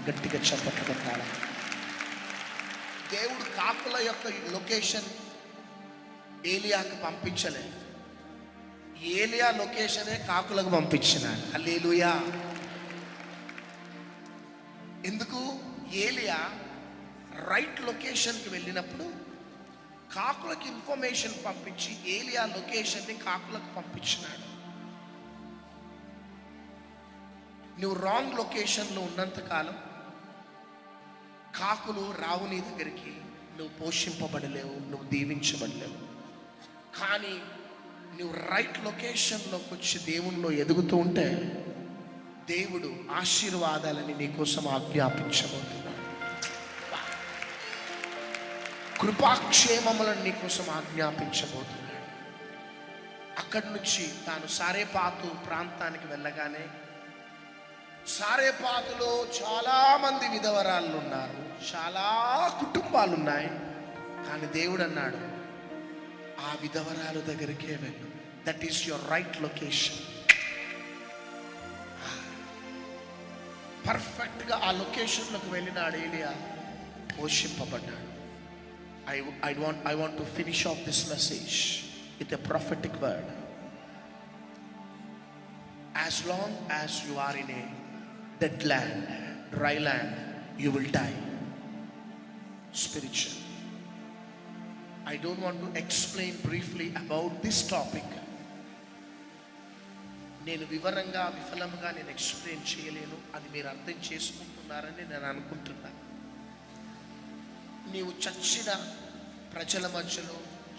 గట్టిగా చప్పట్లు కొట్టాలి. దేవుడు కాకుల యొక్క లొకేషన్ ఏలియాకు పంపించలేదు, ఏలియా లొకేషనే కాకులకు పంపించినాడు. హల్లెలూయా. ఎందుకు? ఏలియా రైట్ లొకేషన్కి వెళ్ళినప్పుడు కాకులకు ఇన్ఫర్మేషన్ పంపించి ఏలియా లొకేషన్ని కాకులకు పంపించినాడు. నువ్వు రాంగ్ లొకేషన్లో ఉన్నంతకాలం కాకులు రావు నీ దగ్గరికి, నువ్వు పోషింపబడలేవు, నువ్వు దీవించబడలేవు. కానీ నువ్వు రైట్ లొకేషన్లోకి వచ్చి దేవుణ్ణిలో ఎదుగుతూ ఉంటే దేవుడు ఆశీర్వాదాలని నీకోసం ఆజ్ఞాపించబోతున్నాడు. కృపాక్షేమములను నీకోసం ఆజ్ఞాపించబోతున్నాడు. అక్కడి నుంచి తాను సారేపాతు ప్రాంతానికి వెళ్ళగానే, సారేపాతులో చాలా మంది విధవరాళ్ళు ఉన్నారు, చాలా కుటుంబాలు ఉన్నాయి. కానీ దేవుడు అన్నాడు, ఆ విధవరాలు దగ్గరికే వెళ్ళు. That is your right location. పర్ఫెక్ట్గా ఆ లొకేషన్లోకి వెళ్ళినాడు ఏలియా, పోషింపబడ్డాడు. I want to finish off this message with a prophetic word. As long as you are in a dead land, dry land, you will die spiritually. I don't want to explain briefly about this topic. నేను వివరంగా విఫలంగా నేను explain చేయలేను, అది మీరు అర్థం చేసుకుంటున్నారని నేను అనుకుంటున్నాను. నీవు చచ్చిన ప్రజల మధ్యలో,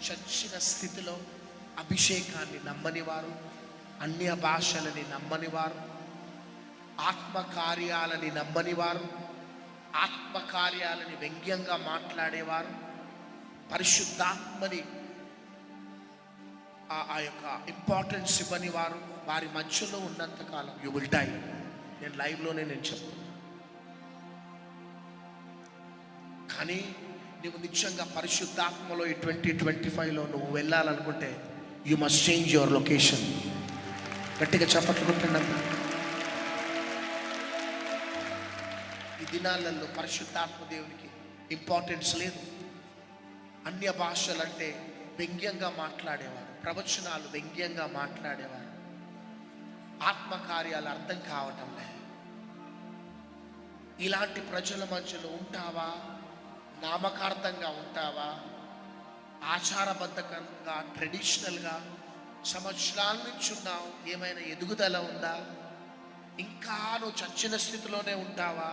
చచ్చిన స్థితిలో అభిషేకాన్ని నమ్మనివారు, అన్య భాషలని నమ్మనివారు, ఆత్మకార్యాలని నమ్మనివారు, ఆత్మకార్యాలని వ్యంగ్యంగా మాట్లాడేవారు, పరిశుద్ధాత్మని ఆ యొక్క ఇంపార్టెన్స్ ఇవ్వని వారు, వారి మధ్యలో ఉన్నంతకాలం యు విల్ డై. నేను లైవ్లోనే నేను చెప్తాను. కానీ నువ్వు నిజంగా పరిశుద్ధాత్మలో ఈ 2025లో నువ్వు వెళ్ళాలనుకుంటే you must change your location. గట్టిగా చప్పట్లు కొట్టండి. ఈ దినాలలో పరిశుద్ధాత్మ దేవునికి ఇంపార్టెన్స్ లేదు. అన్య భాషలంటే వ్యంగ్యంగా మాట్లాడేవారు, ప్రవచనాలు వ్యంగ్యంగా మాట్లాడేవారు, ఆత్మకార్యాలు అర్థం కావటం లేదు. ఇలాంటి ప్రజల మధ్యలో ఉంటావా? నామకార్థంగా ఉంటావా? ఆచారబద్ధంగా ట్రెడిషనల్గా సంవత్సరాల నుంచి ఉన్నావు, ఏమైనా ఎదుగుదల ఉందా? ఇంకా నువ్వు చచ్చిన స్థితిలోనే ఉంటావా?